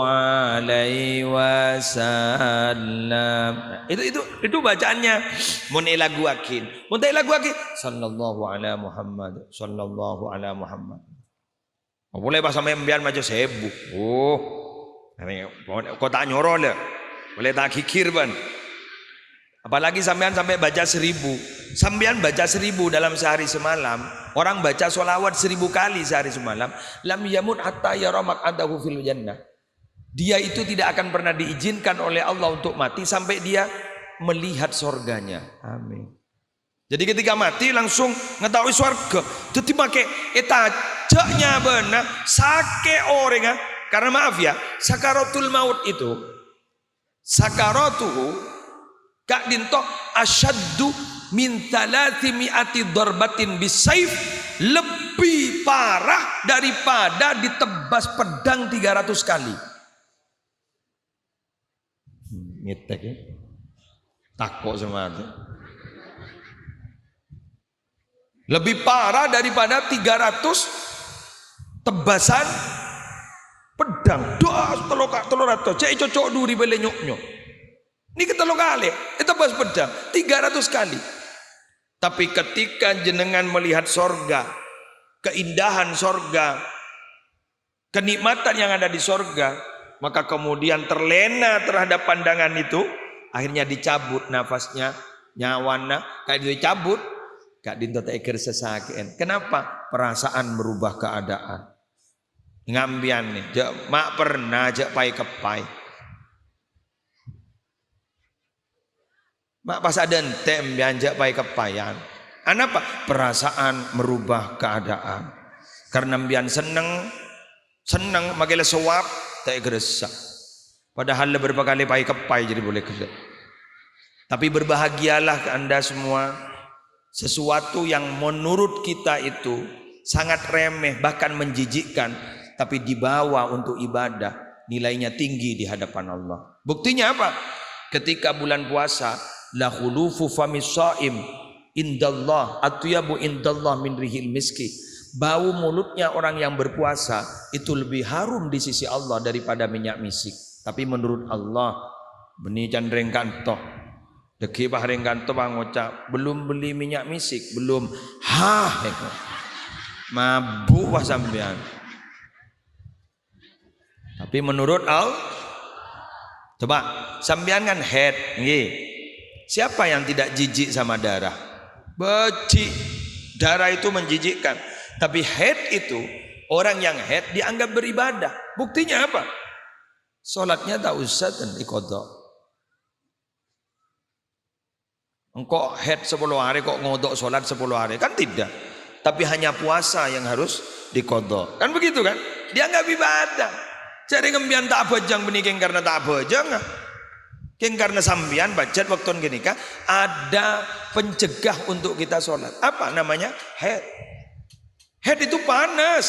alaihi wasallam. Itu bacaannya. Mun lagu akin, mun tak lagu akin sallallahu ala Muhammad sallallahu ala Muhammad. Boleh pas sampai mbian maca 1000. Kok tak nyoro le. Boleh tak kikir ban. Apalagi sampean sampai baca 1000. Sampean baca 1000 dalam sehari semalam. Orang baca sholawat 1000 kali sehari semalam. Lam yamut hatta yara maq'adahu fil jannah. Dia itu tidak akan pernah diizinkan oleh Allah untuk mati sampai dia melihat sorganya. Amin. Jadi ketika mati langsung ngetahui swarga. Jadi make etajaknya benar sake orang karena maaf ya, sakaratul maut itu sakaratuhu kak dinto asyaddu min 300 darbatin bisayf, lebih parah daripada ditebas pedang 300 kali. Ngetek ya. Takut sama itu. Lebih parah daripada 300 tebasan pedang. Das telur atau cek cocok duri bele nyok. Ini ketelo kali, tebas pedang 300 kali. Tapi ketika jenengan melihat sorga, keindahan sorga, kenikmatan yang ada di sorga, maka kemudian terlena terhadap pandangan itu, akhirnya dicabut nafasnya, nyawana, kayak dicabut, gak dinto teker sesaken. Kenapa? Perasaan merubah keadaan. Ngambian nih, mak pernah jak pai kepai. Mak pas ada ente mbianjak pai kepayan. Kenapa? Perasaan merubah keadaan. Karena mbian seneng makanya suap tak geresa. Padahal beberapa kali pai kepai jadi boleh kerja. Tapi berbahagialah Anda semua. Sesuatu yang menurut kita itu sangat remeh bahkan menjijikkan, tapi dibawa untuk ibadah, nilainya tinggi di hadapan Allah. Buktinya apa? Ketika bulan puasa, la khulufu famis shaim indallah atyabu indallah min rihil miski. Bau mulutnya orang yang berpuasa itu lebih harum di sisi Allah daripada minyak misik. Tapi menurut Allah, beni candreng kantoh deki pahreng kantoh ngocap belum beli minyak misik, belum mabuk wah sampean. Tapi menurut Allah, coba sampean kan head nggih. Siapa yang tidak jijik sama darah? Becik. Darah itu menjijikkan. Tapi head itu, orang yang head dianggap beribadah. Buktinya apa? Solatnya tak usah dan dikodok. Engkau head 10 hari kok ngodok solat 10 hari. Kan tidak. Tapi hanya puasa yang harus dikodok. Kan begitu kan? Dianggap ibadah. Jadi ngembian tak bojang benikeng karena tak bojang. Keng karena sambian bacet waktu genika ada pencegah untuk kita sholat. Apa namanya? Head. Head itu panas.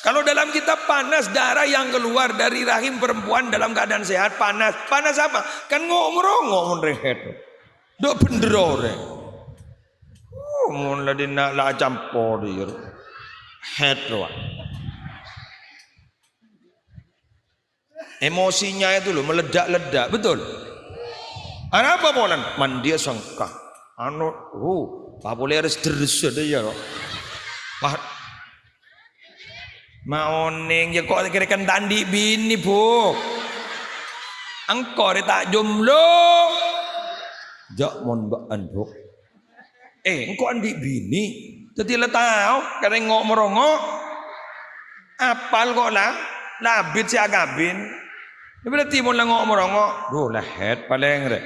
Kalau dalam kitab panas, darah yang keluar dari rahim perempuan dalam keadaan sehat panas. Panas apa? Kan ngomong head. Dok pendrore. Mun ladi nak la campur dia. Head doang. Emosinya itu loh meledak-ledak, betul. Apa polan? Mandia sangka. Pak boleh harus terus ada ya. Pak maoning ya kok kira-kira tandi bini bu. Engkau tak jomblo. Jak mon baan bu. Engkau andi bini. Jadi le tahu kadang ngok merongok. Apal kok lah. Labit si agabin. Ini berarti mau ngok merongok. Duh lah head paling re.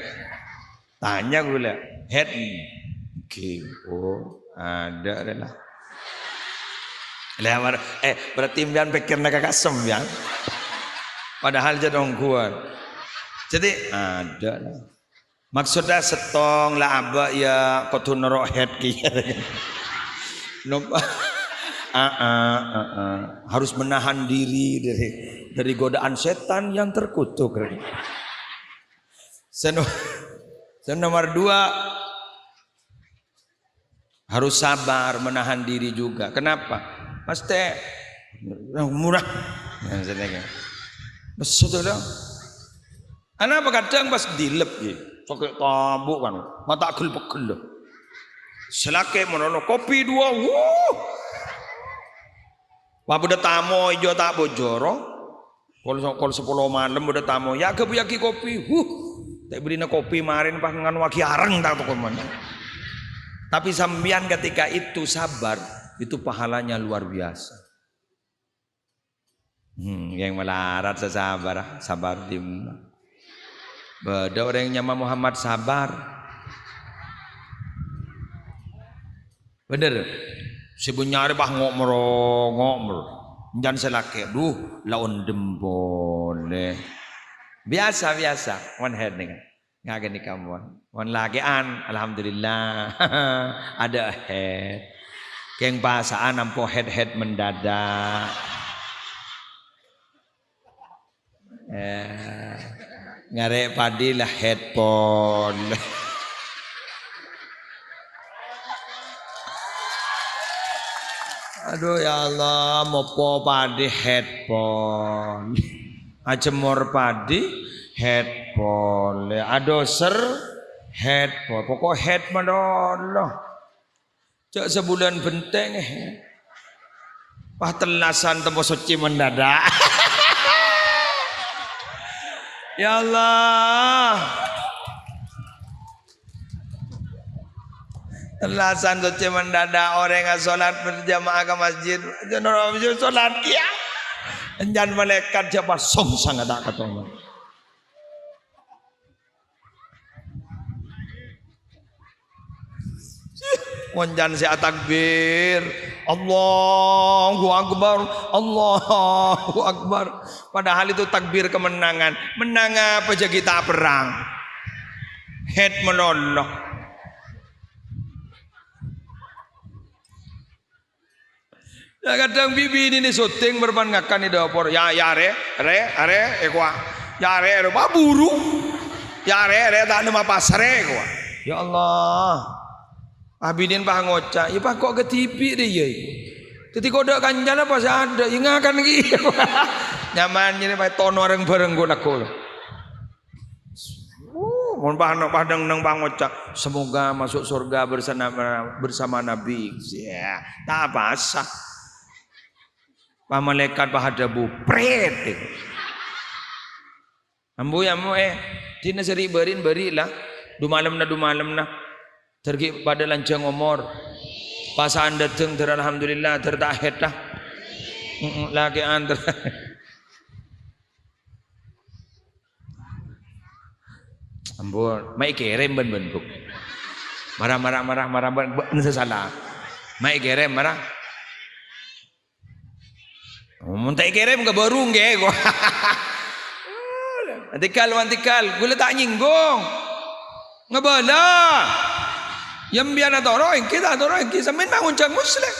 Tanya gue lah head. Oh ada lah. Lewat berarti mbian pikir nak kasem ya. Padahal jadong kuat. Jadi ada lah. Maksudnya setong lah abah ya kotu norok head kia. Harus menahan diri dari godaan setan yang terkutuk. Nomor 2 harus sabar menahan diri juga. Kenapa? Pasti murah. Maksudnya, kenapa kadang pas dilep pakai tabuk kan, mata gel-gel. Selake menolong kopi 2. Wah udah tamu ijo tak bojoro. Kalau 10 malam udah tamu ya kebuyaki kopi. Tak beliin kopi marin pas ngan waki areng tak tuh mana. Tapi sambian ketika itu sabar, itu pahalanya luar biasa. Yang melarat sabar di Beda orang yang nyama Muhammad sabar. Bener. Sebenarnya bah ngomor. Jangan selake. Duh, laon dembole. Biasa. One head nih. Ngagen di kamu. One lagean. Alhamdulillah. Ada head. Keng bahasaan nampo head mendadak. Ngarek padi lah headphone. Aduh ya Allah, mopo padi headphone. Ajemor padi headphone. Aduh ser headphone. Pokok head madoloh. Cak sebulan benteng. Wah telasan tempo suci mendadak. Ya Allah. Telasan suci mendadak orang yang sholat berjamaah ke masjid. Jangan sholat kia. Jangan malaikat siapa song sangat tak ketemu. Wanjan si takbir. Allahu Akbar. Allahu Akbar. Padahal itu takbir kemenangan. Menang apa aja kita perang. Head menolong. Ya kadang bibi ini syuting berpangakan di dapur. Ya re ekwa. Ya re buru. Ya re tak nama pasare ekwa. Ya Allah. Abidin bah ngoca, ya pak kok ke TV deh ya. Jadi kodok kanjan apa sih ada, ya ngakan gitu. Nyaman ini pak tono orang bareng gue nakul. Mohon padang nang bang ngoca, semoga masuk surga bersama Nabi. Ya, tak basah. Pak malaikat pak ada bupret. Ambu tina seri beri lah. Du malam na. Tergi pada lancang umur. Pasaan datang ter alhamdulillah tertahet dah. Lagi antar. Ambon, mai kerem ben bentuk. Marah ben salah. Mai kerem marah. Mun tak kerem ke baru nge gua. Antikal, gula tak nyinggung. Ngebala. Yang biar atoroin kita sampai menguncang muslim.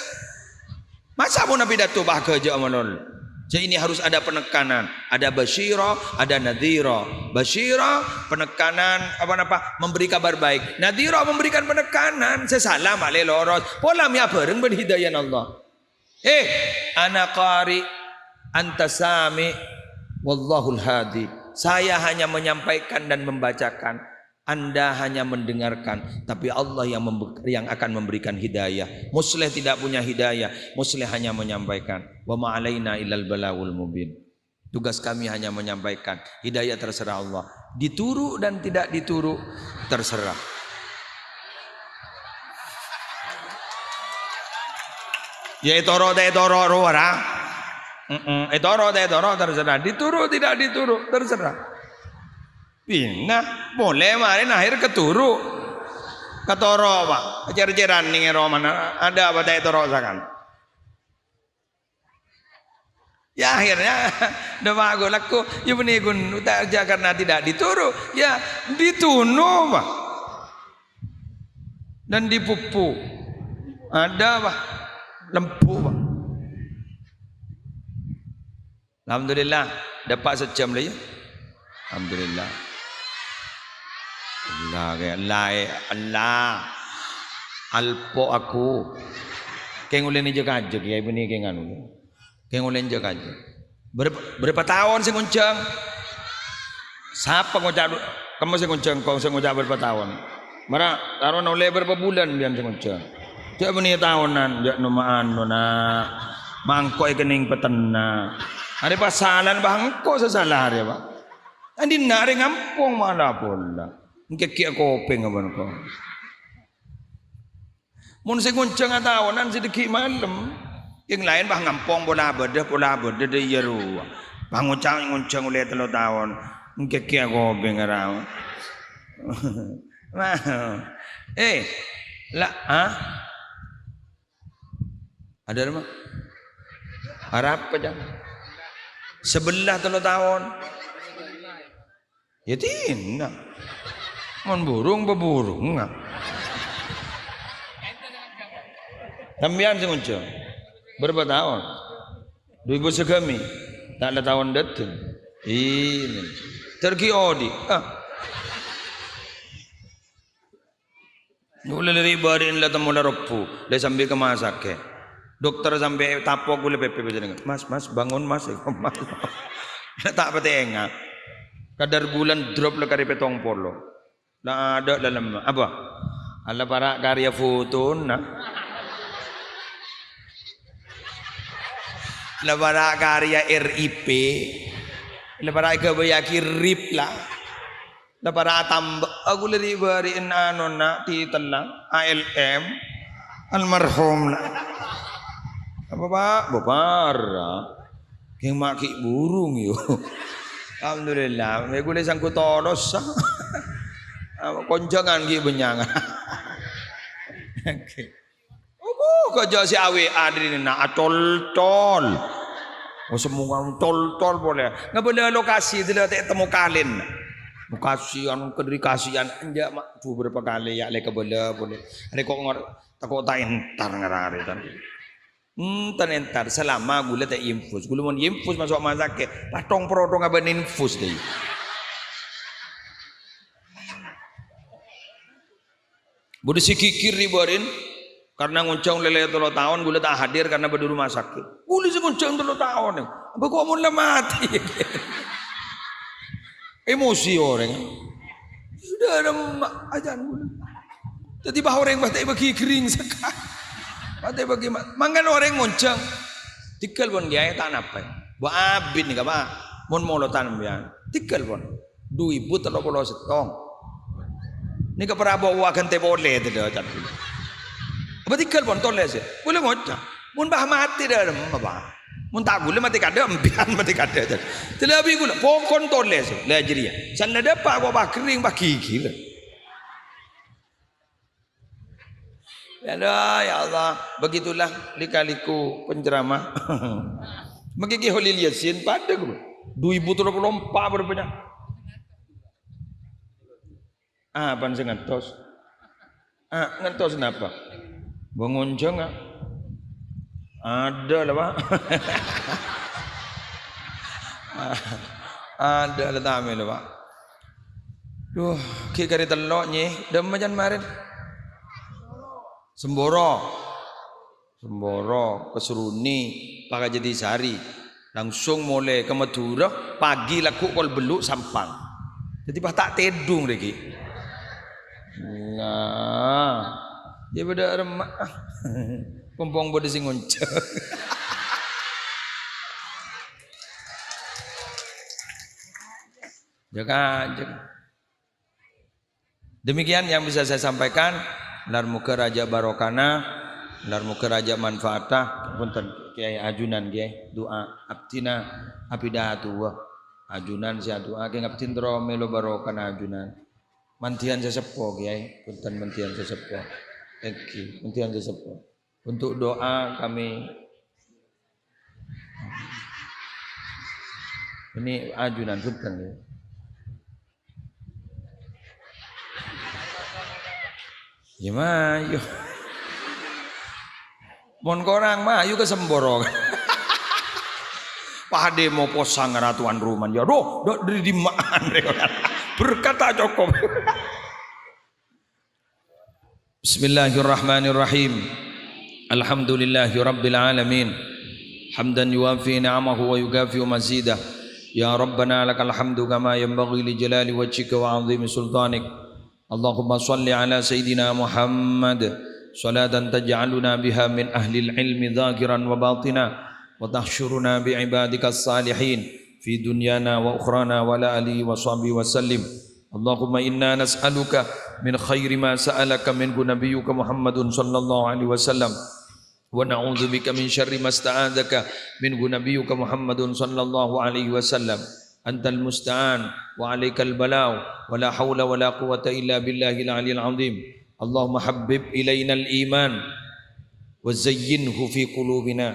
Masa pun Nabi Datuk bahagia amanul. Jadi ini harus ada penekanan, ada basyira, ada nadhira. Basyira penekanan apa memberi kabar baik. Nadhira memberikan penekanan. Sesalam ale loros. Pola mia bareng ben hidayah Allah. Ana qari anta sami wallahul hadi. Saya hanya menyampaikan dan membacakan. Anda hanya mendengarkan, tapi Allah yang akan memberikan hidayah. Musleh tidak punya hidayah, musleh hanya menyampaikan. Wa ma alaina illal balagul mubin. Tugas kami hanya menyampaikan. Hidayah terserah Allah. Dituru dan tidak dituru terserah. Ya etoro ora. Etoro terserah. Dituru tidak dituru terserah. Bina boleh marin akhir keturu ketoro pak ajar-ajaran nih mana ada apa tak toro sakan ya akhirnya dah aku laku ya benegun tak aja karena tidak dituru ya ditunu pak dan dipupu ada pak lempu pak. Alhamdulillah dapat sejam lah ya. Alhamdulillah. Allah alpo aku keng ulen aja kajek ya ibu ni keng anu keng ulen aja kajek berapa tahun sih nguncang siapa ngucap kamu sih nguncang kau sih ngucap berapa tahun marah taruh oleh berapa bulan biar sih nguncang cak beni tahunan jak numaan nona mangkok kening petena hari pasalan bang kok sesalah hari pak andi nari ngampung mana pula ngeki aku openg apa nako. Mun sing nguncang tahunan sedikit malam. Yang lain bah ngampong pola beda de yeru. Bah nguncang oleh 3 tahun. Ngeki aku openg arau. Ada mah? Harap aja. Sebelah 3 tahun. Ya tina. Mon burung beburung. Sampean sing unca. Berapa tahun? 2000 segami. Tak ada tahun datang. Ini. Tergi odi. Gula dari barin la tamu la ropu. Dia sambil ke masak ke. Dokter sampai tapok gula pepe dengan. Mas bangun mas. Mas. Tak petengah. Kadar bulan drop le kari petong polo. Lah ada dalam apa? Ala para karya foto na. La para karya RIP. La para kebayaki RIP lah. La para tambah aku lari bari na titelang ALM almarhum lah. Bapak keng maki burung yo. Alhamdulillah, me gule sangku tolos. Konjangan gi benyangan. Oke. Kerja si awe adrin na tol. Oh semua tol boleh. Enggak boleh lokasi tidak temu kalin. Kasihan kediri kasihan anja mak beberapa kali ya le kebela boleh. Ada kok takut tak entar ngarare tan. Entar selama gula tak infus. Gula mon infus masuk masak ke. Patong produk ngaban infus deh. Budi si kikir ribarin karena nguncang lele 3 tahun gula tak hadir karena berduru masak. Gula si nguncang 3 tahun. Apa kok mun mati? Emosi orang. Sudah ada ajan gula. Jadi bah orang batai bagi kering sekali. Batai bagi mangan orang ngoncang. Tikal pun gaya tak napa. Ba abin ni kapa. Mon molotan bian. Tikal pun. 2030 setong. Ni ka para bawa kan te boleh tu dah cat. Apa tikal pun toleh se. Boleh ngoncang. Mon bah mati dah apa. Mun tak gula mati kada empian mati kada. Terlebih gula pokon toles la jeria. Sana dapat apa kering baki gila. Ya Allah, begitulah likaliku penceramah. Mengiki Holil Yasin pada gula 2024 berapa? Pan sing ngentos. Ngentos napa? Bangunjang ada lah Pak. Ada lah tamil lah Pak. Duh, ki kari telok ni, dem macam kemarin. Semboro ke Seruni, pakai jadi sari. Langsung mulai ke Madura, pagi laku kol beluk sampang. Jadi bah tak tedung lagi. Nah, dia pada remak. Pompong bodoh sing ngonceng. Jaga. Demikian yang bisa saya sampaikan. Lar muka raja barokana, lar muka raja manfaatah. Punten Kiai ajunan Kiai doa abtina apidatu wa ajunan sia doa ke ngaptin dro melo barokana ajunan. Mantian sesepo Kiai, punten mantian sesepo. Eki, mantian sesepo. Untuk doa kami ini ajunan punten ya. Gimana yuk? Mon korang mah yuk ke Semboro. Pahade mau posang ratuan rumah ya doh dari dimaan berkata cukup. Bismillahirrahmanirrahim. Alhamdulillahi rabbil alamin. Hamdan yuwafi ni'amahu wa yukafi mazidah. Ya Rabbana lakal hamdu kama yanbaghi li jalali wajhika wa 'azimi sultanik. Allahumma salli ala Sayyidina Muhammad salatan taj'aluna biha min ahli al-ilmi dhakiran wa batina wa tahsyuruna bi ibadika as-salihin fi dunyana wa ukhrana wa la alihi wa sahbihi wa sallim. Allahumma inna nas'aluka min khairi ma sa'alaka minhu nabiyyuka Muhammadun sallallahu alaihi wasallam wa na'udzubika min syarri ma sta'adzaka minhu nabiyyuka Muhammadun sallallahu alaihi wasallam. Antal musta'an wa 'alaikal balagh wa la haula wa la quwwata illa billahil 'aliyyil 'azim. Allahumma habbib ilainal iman وزينه في قلوبنا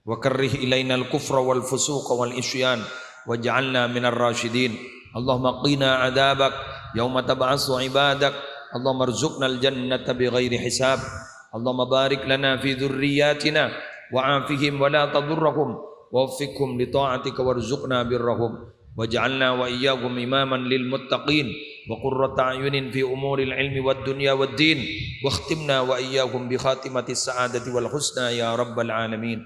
وكره إلينا الكفر والفسوق والعصيان واجعلنا من الراشدين اللهم قنا عذابك يوم تبعث عبادك اللهم ارزقنا الجنة بغير حساب اللهم بارك لنا في ذرياتنا وعافهم ولا تضرهم ووفقهم لطاعتك وارزقنا برهم واجعلنا وإياهم إماما للمتقين وقرة أعين في أمور العلم والدنيا والدين واختمنا وإياهم بخاتمة السعادة والحسنى يا رب العالمين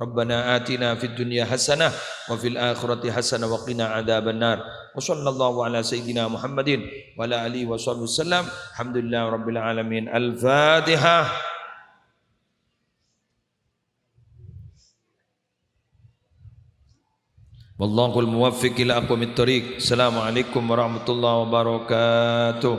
ربنا آتنا في الدنيا حسنة وفي الآخرة حسنة وقنا عذاب النار وصلى الله على سيدنا محمد وعلى آله وصحبه وسلم الحمد لله رب العالمين الفاتحة والله الموفق إلى أقوم الطريق السلام عليكم ورحمة الله وبركاته